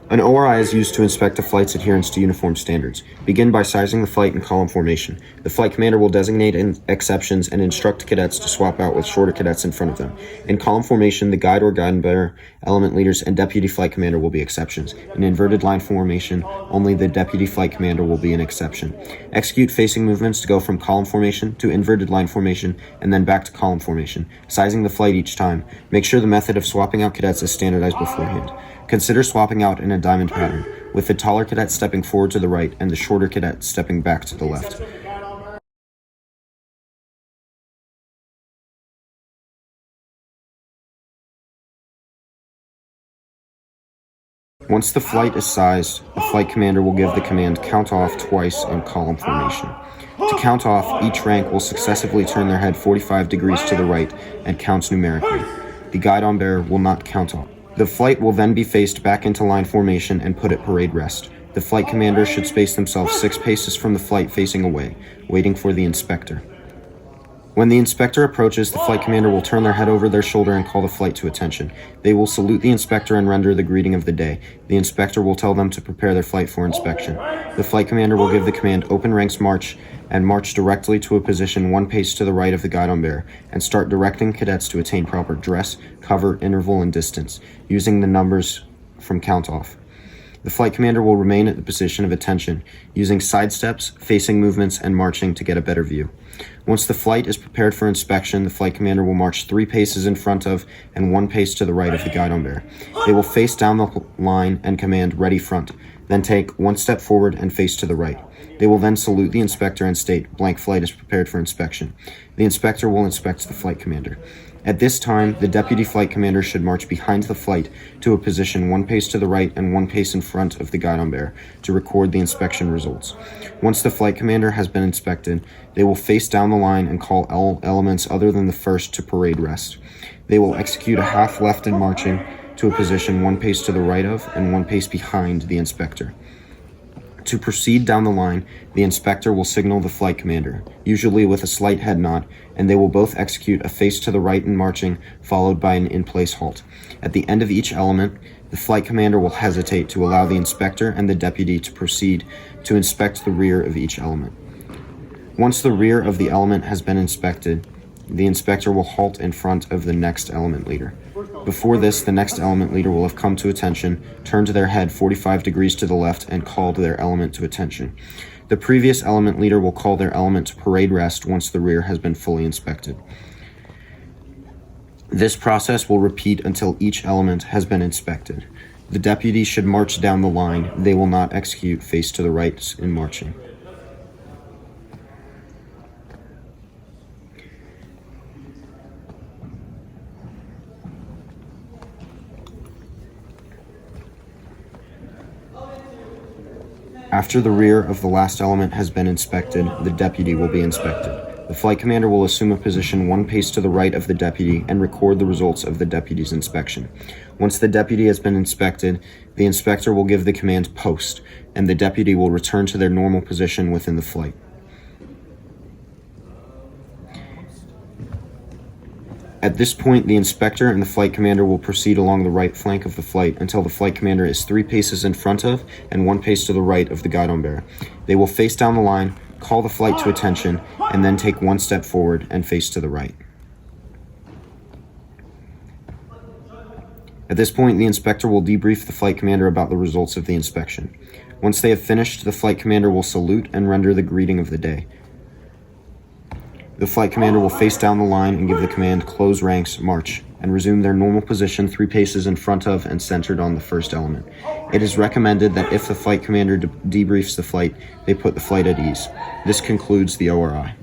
An ORI is used to inspect a flight's adherence to uniform standards. Begin by sizing the flight in column formation. The flight commander will designate exceptions and instruct cadets to swap out with shorter cadets in front of them. In column formation, the guide or guide bearer, element leaders, and deputy flight commander will be exceptions. In inverted line formation, only the deputy flight commander will be an exception. Execute facing movements to go from column formation to inverted line formation and then back to column formation, sizing the flight each time. Make sure the method of swapping out cadets is standardized beforehand. Consider swapping out in a diamond pattern, with the taller cadet stepping forward to the right and the shorter cadet stepping back to the left. Once the flight is sized, the flight commander will give the command count off twice in column formation. To count off, each rank will successively turn their head 45 degrees to the right and count numerically. The guidon bearer will not count off. The flight will then be faced back into line formation and put at parade rest. The flight commander should space themselves 6 paces from the flight facing away, waiting for the inspector. When the inspector approaches, the flight commander will turn their head over their shoulder and call the flight to attention. They will salute the inspector and render the greeting of the day. The inspector will tell them to prepare their flight for inspection. The flight commander will give the command open ranks march and march directly to a position 1 pace to the right of the guidon bearer and start directing cadets to attain proper dress, cover, interval, and distance, using the numbers from count off. The flight commander will remain at the position of attention, using side steps, facing movements, and marching to get a better view. Once the flight is prepared for inspection, the flight commander will march 3 paces in front of and 1 pace to the right of the guidon bearer. They will face down the line and command ready front, then take 1 step forward and face to the right. They will then salute the inspector and state, blank flight is prepared for inspection. The inspector will inspect the flight commander. At this time, the deputy flight commander should march behind the flight to a position 1 pace to the right and 1 pace in front of the guidon bearer to record the inspection results. Once the flight commander has been inspected, they will face down the line and call all elements other than the first to parade rest. They will execute a half left in marching to a position 1 pace to the right of and 1 pace behind the inspector. To proceed down the line, the inspector will signal the flight commander, usually with a slight head nod, and they will both execute a face to the right in marching, followed by an in-place halt. At the end of each element, the flight commander will hesitate to allow the inspector and the deputy to proceed to inspect the rear of each element. Once the rear of the element has been inspected, the inspector will halt in front of the next element leader. Before this, the next element leader will have come to attention, turned their head 45 degrees to the left, and called their element to attention. The previous element leader will call their element to parade rest once the rear has been fully inspected. This process will repeat until each element has been inspected. The deputy should march down the line. They will not execute face to the right in marching. After the rear of the last element has been inspected, the deputy will be inspected. The flight commander will assume a position 1 pace to the right of the deputy and record the results of the deputy's inspection. Once the deputy has been inspected, the inspector will give the command post, and the deputy will return to their normal position within the flight. At this point, the inspector and the flight commander will proceed along the right flank of the flight until the flight commander is 3 paces in front of and 1 pace to the right of the guidon bearer. They will face down the line, call the flight to attention, and then take 1 step forward and face to the right. At this point, the inspector will debrief the flight commander about the results of the inspection. Once they have finished, the flight commander will salute and render the greeting of the day. The flight commander will face down the line and give the command close ranks, march, and resume their normal position 3 paces in front of and centered on the first element. It is recommended that if the flight commander debriefs the flight, they put the flight at ease. This concludes the ORI.